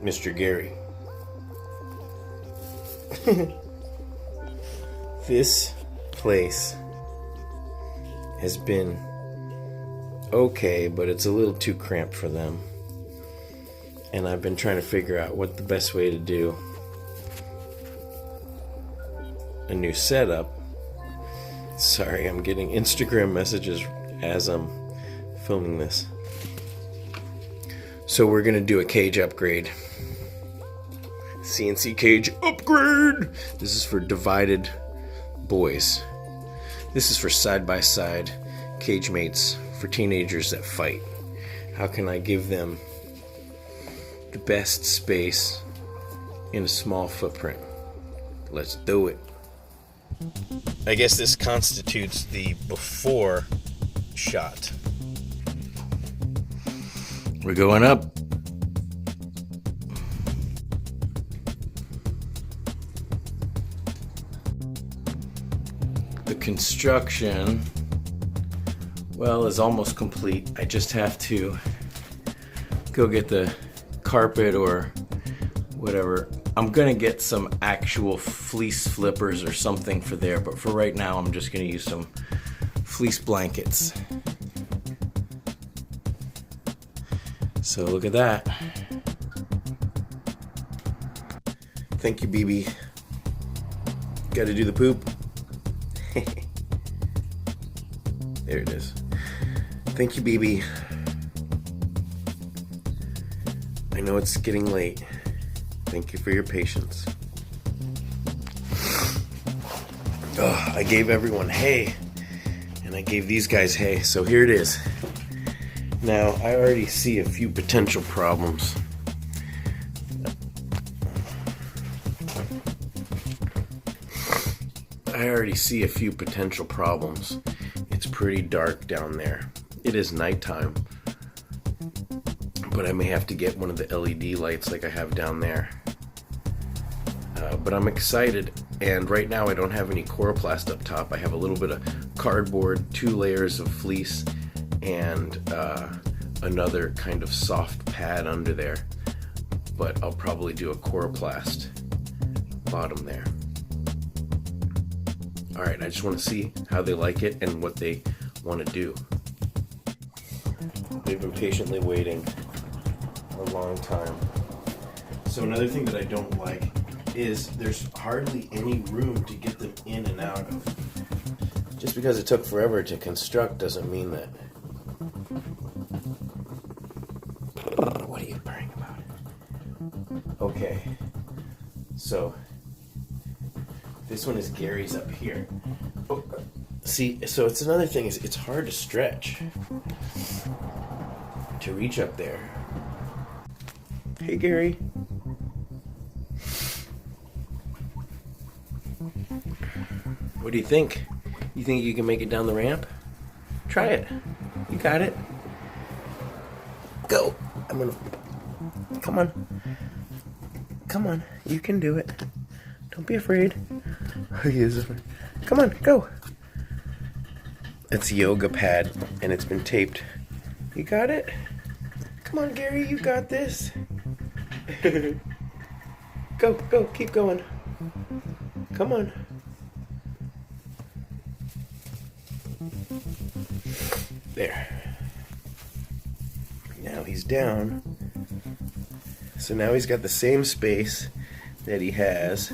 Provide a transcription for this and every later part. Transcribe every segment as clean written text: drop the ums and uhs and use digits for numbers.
Mr. Gary. This place has been okay, but it's a little too cramped for them. And I've been trying to figure out what the best way to do a new setup. Sorry, I'm getting Instagram messages as I'm filming this. So we're gonna do a cage upgrade. CNC cage upgrade! This is for divided boys. This is for side-by-side cage mates for teenagers that fight. How can I give them the best space in a small footprint? Let's do it. I guess this constitutes the before shot. We're going up. The construction, well, is almost complete. I just have to go get the carpet or whatever. I'm gonna get some actual fleece flippers or something for there, but for right now I'm just gonna use some fleece blankets. So look at that. Thank you, BB. Gotta do the poop. There it is. Thank you, BB. I know it's getting late. Thank you for your patience. Oh, I gave everyone hay, and I gave these guys hay, so here it is. Now, I already see a few potential problems. It's pretty dark down there. It is nighttime, but I may have to get one of the LED lights like I have down there. But I'm excited, and right now I don't have any coroplast up top. I have a little bit of cardboard, 2 layers of fleece, and another kind of soft pad under there. But I'll probably do a coroplast bottom there. Alright, I just want to see how they like it and what they want to do. They've been patiently waiting a long time. So another thing that I don't like is there's hardly any room to get them in and out of. Just because it took forever to construct doesn't mean that. What are you purring about? Okay, so this one is Gary's up here. Oh, see, so it's another thing is it's hard to stretch to reach up there. Hey, Gary. What do you think? You think you can make it down the ramp? Try it. You got it. Go. I'm gonna. Come on. Come on. You can do it. Don't be afraid. Come on, go. It's a yoga pad, and it's been taped. You got it? Come on, Gary, you got this. Go, keep going. Come on. There. Now he's down. So now he's got the same space that he has.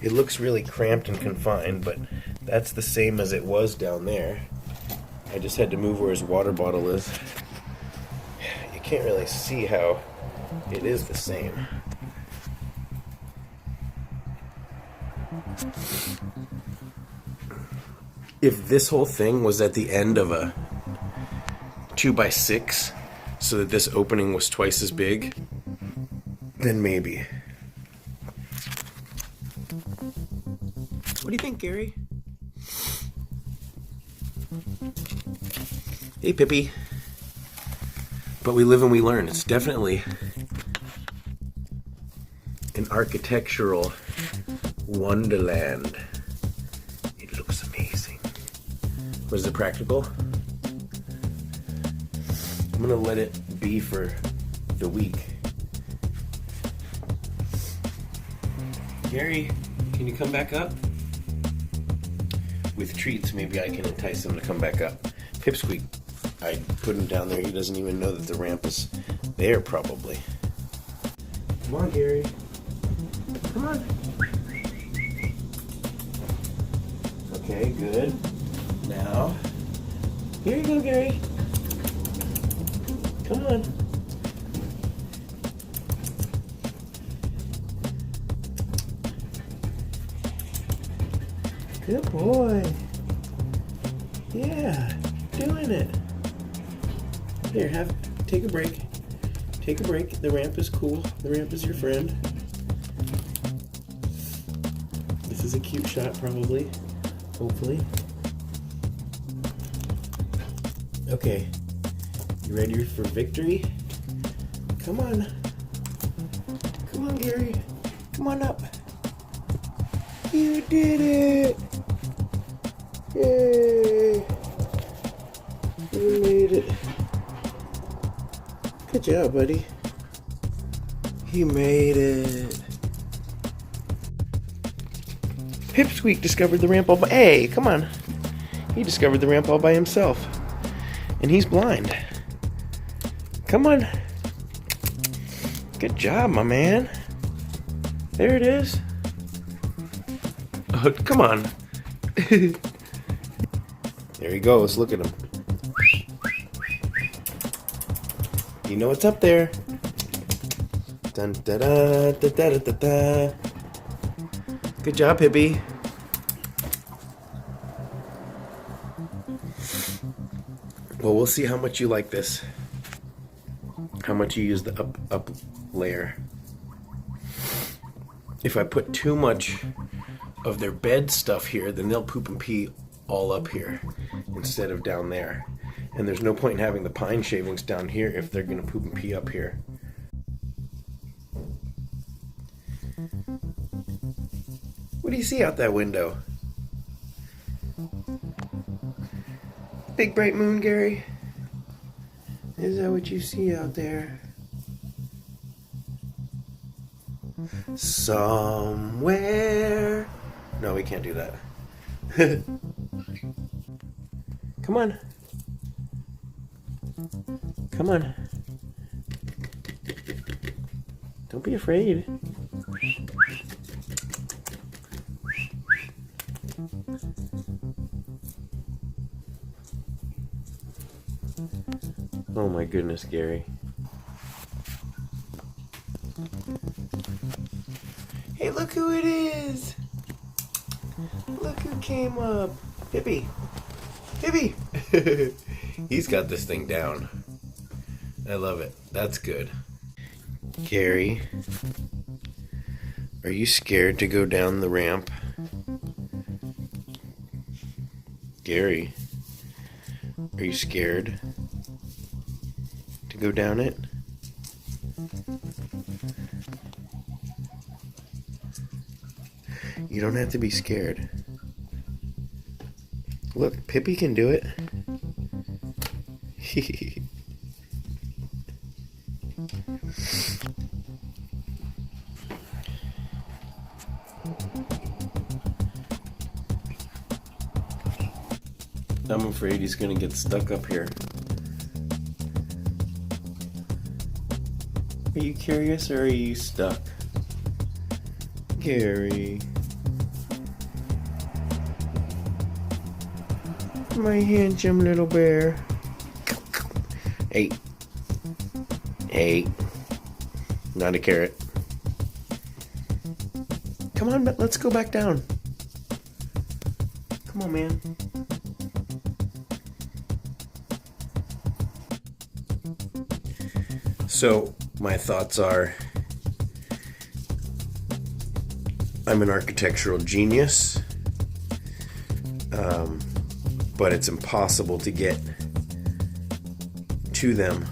It looks really cramped and confined, but that's the same as it was down there. I just had to move where his water bottle is. You can't really see how it is the same. If this whole thing was at the end of a 2x6, so that this opening was twice as big, then maybe. What do you think, Gary? Hey, Pippi. But we live and we learn. It's definitely an architectural wonderland. It looks amazing. Was it practical? I'm gonna let it be for the week. Gary, can you come back up? With treats, maybe I can entice him to come back up. Pipsqueak, I put him down there. He doesn't even know that the ramp is there, probably. Come on, Gary. Come on. Okay, good. Now, here you go, Gary. Come on. Good boy. Yeah, doing it. Here, take a break. Take a break. The ramp is cool. The ramp is your friend. This is a cute shot, probably. Hopefully. Okay. You ready for victory? Come on. Come on, Gary. Come on up. You did it! Yay! You made it. Good job, buddy. You made it. Pipsqueak discovered the ramp all by... Hey, come on. He discovered the ramp all by himself. And he's blind. Come on. Good job, my man. There it is. Oh, come on. There he goes. Look at him. You know what's up there. Dun, da, da, da, da, da, da. Good job, Hippie. Well, we'll see how much you like this. How much you use the up layer. If I put too much of their bed stuff here, then they'll poop and pee all up here instead of down there. And there's no point in having the pine shavings down here if they're going to poop and pee up here. What do you see out that window? Big bright moon, Gary? Is that what you see out there? Somewhere. No, we can't do that. Come on. Come on. Don't be afraid. Oh my goodness, Gary. Hey, look who it is! Look who came up. Hippie. Hippie! He's got this thing down. I love it. That's good. Gary, are you scared to go down the ramp? Gary, are you scared to go down it? You don't have to be scared. Look, Pippi can do it. I'm afraid he's gonna get stuck up here. Are you curious or are you stuck? Gary. My handsome little bear. Hey. Hey. Not a carrot. Come on, let's go back down. Come on, man. So, my thoughts are, I'm an architectural genius, but it's impossible to get to them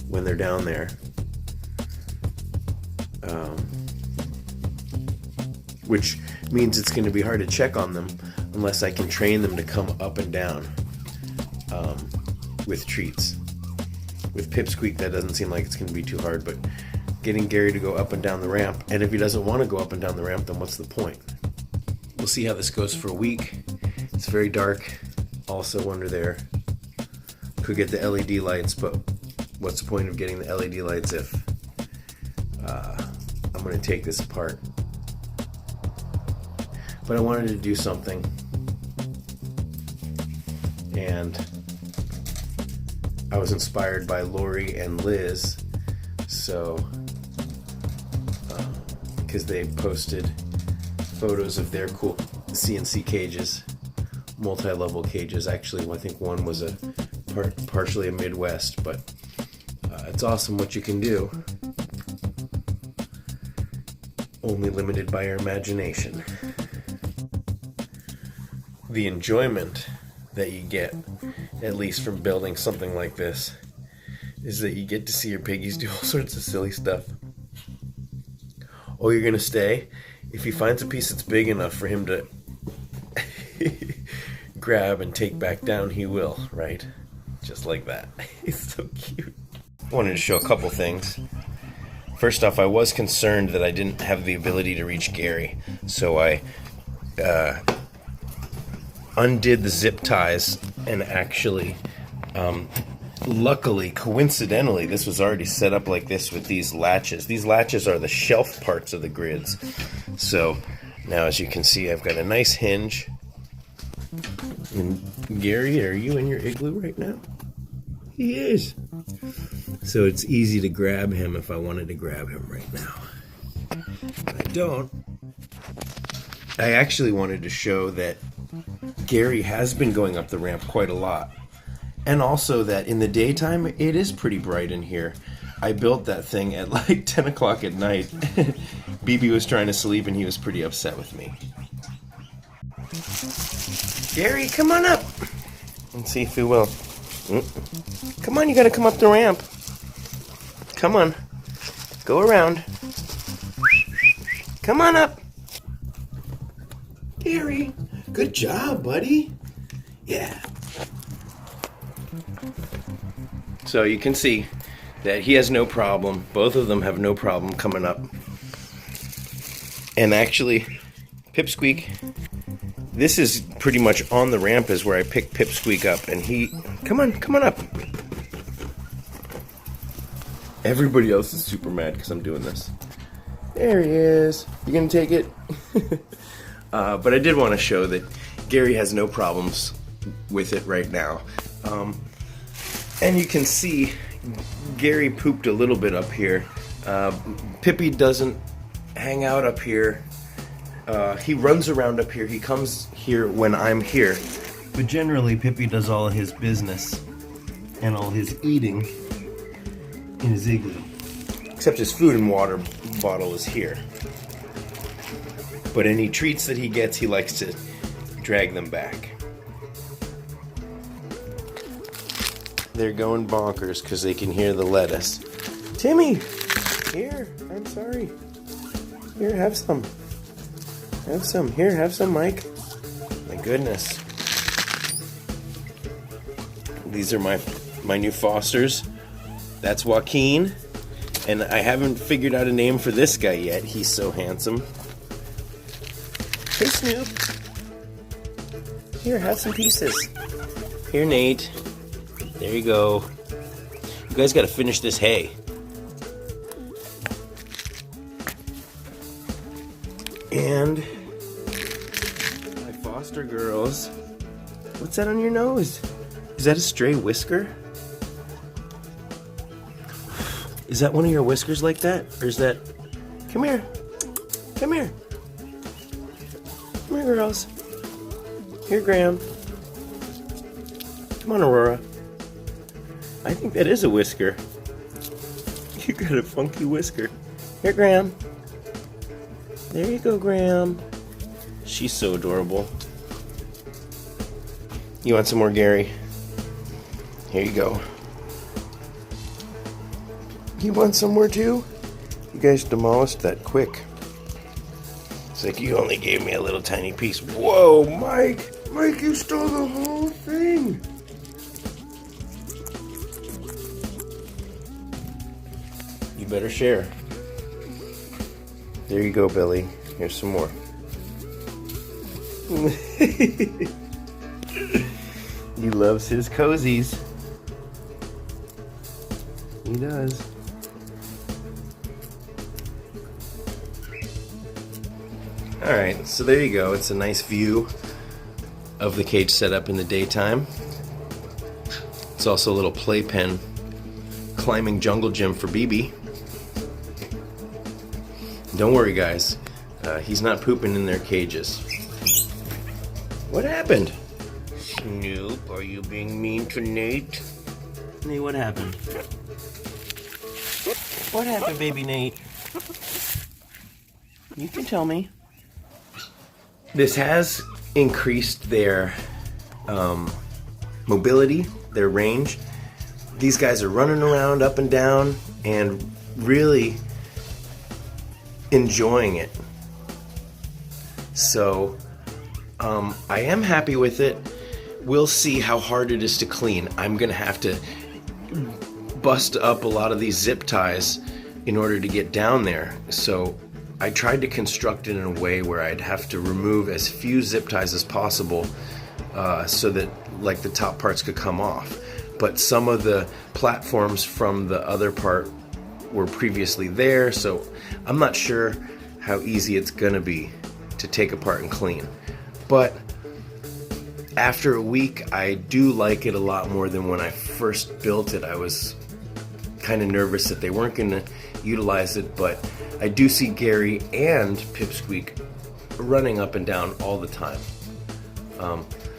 when they're down there. Which means it's going to be hard to check on them unless I can train them to come up and down with treats. with Pipsqueak, that doesn't seem like it's going to be too hard, but getting Gary to go up and down the ramp, and if he doesn't want to go up and down the ramp, then what's the point? We'll see how this goes for a week. It's very dark, also under there. Could get the LED lights, but what's the point of getting the LED lights if I'm going to take this apart? But I wanted to do something, and I was inspired by Lori and Liz, so because they posted photos of their cool CNC cages, multi-level cages. Actually, I think one was partially a Midwest, but it's awesome what you can do. Only limited by your imagination. The enjoyment that you get, at least from building something like this, is that you get to see your piggies do all sorts of silly stuff. Oh, you're gonna stay? If he finds a piece that's big enough for him to grab and take back down, he will, right? Just like that. It's so cute. I wanted to show a couple things. First off, I was concerned that I didn't have the ability to reach Gary, so I undid the zip ties, and actually, luckily, coincidentally, this was already set up like this with these latches. These latches are the shelf parts of the grids. So now, as you can see, I've got a nice hinge. And Gary, are you in your igloo right now? He is. So it's easy to grab him if I wanted to grab him right now. But I don't. I actually wanted to show that Gary has been going up the ramp quite a lot. And also that in the daytime, it is pretty bright in here. I built that thing at like 10 o'clock at night. BB was trying to sleep and he was pretty upset with me. Gary, come on up. Let's see if he will. Come on, you gotta come up the ramp. Come on. Go around. Come on up. Gary, good job, buddy. Yeah. So you can see that he has no problem. Both of them have no problem coming up. And actually, Pipsqueak, this is pretty much on the ramp is where I picked Pipsqueak up, and he, come on up. Everybody else is super mad because I'm doing this. There he is. You gonna take it? But I did want to show that Gary has no problems with it right now. And you can see Gary pooped a little bit up here. Pippi doesn't hang out up here. He runs around up here. He comes here when I'm here. But generally, Pippi does all of his business and all his eating in his igloo. Except his food and water bottle is here. But any treats that he gets, he likes to drag them back. They're going bonkers because they can hear the lettuce. Timmy! Here, I'm sorry. Here, have some. Have some. Here, have some, Mike. My goodness. These are my new Fosters. That's Joaquin. And I haven't figured out a name for this guy yet. He's so handsome. Hey, Snoop. Here, have some pieces. Here, Nate. There you go. You guys gotta finish this hay. And my foster girls. What's that on your nose? Is that a stray whisker? Is that one of your whiskers like that? Or is that... Come here. Come here. Come here, girls. Here, Graham. Come on, Aurora. I think that is a whisker. You got a funky whisker. Here, Graham. There you go, Graham. She's so adorable. You want some more, Gary? Here you go. You want some more too? You guys demolished that quick. It's like you only gave me a little tiny piece. Whoa, Mike! Mike, you stole the whole thing! better share. There you go, Billy. Here's some more. He loves his cozies. He does. Alright, so there you go. It's a nice view of the cage setup in the daytime. It's also a little playpen climbing jungle gym for BB. Don't worry, guys. He's not pooping in their cages. What happened? Snoop, are you being mean to Nate? Nate, what happened? What happened, baby Nate? You can tell me. This has increased their mobility, their range. These guys are running around up and down and really enjoying it. So I am happy with it. We'll see how hard it is to clean. I'm gonna have to bust up a lot of these zip ties in order to get down there. So I tried to construct it in a way where I'd have to remove as few zip ties as possible so that like the top parts could come off. But some of the platforms from the other part were previously there, so I'm not sure how easy it's gonna be to take apart and clean. But after a week, I do like it a lot more than when I first built it. I was kind of nervous that they weren't gonna utilize it, but I do see Gary and Pipsqueak running up and down all the time.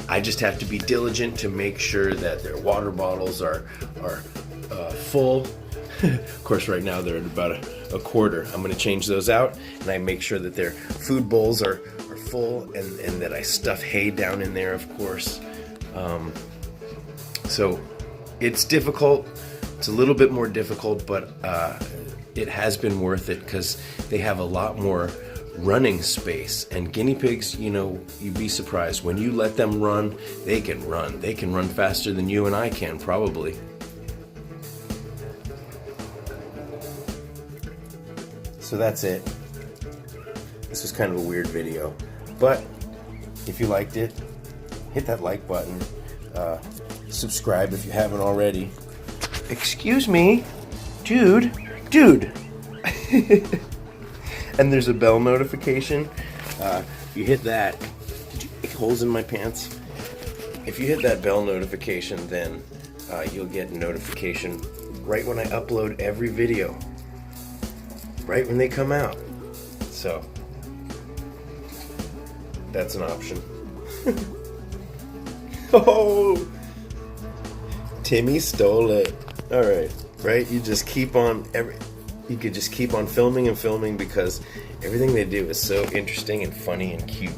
I just have to be diligent to make sure that their water bottles are full. Of course, right now they're at about a quarter. I'm going to change those out, and I make sure that their food bowls are full, and that I stuff hay down in there, of course. So it's difficult. It's a little bit more difficult, but it has been worth it because they have a lot more running space. And guinea pigs, you know, you'd be surprised. When you let them run, they can run. They can run faster than you and I can, probably. So that's it. This was kind of a weird video. But if you liked it, hit that like button. Subscribe if you haven't already. Excuse me, dude. And there's a bell notification. You hit that. Did you make holes in my pants? If you hit that bell notification, then you'll get a notification right when I upload every video. Right when they come out. So that's an option. Oh, Timmy stole it. All right, right? You just keep on you could just keep on filming and filming because everything they do is so interesting and funny and cute.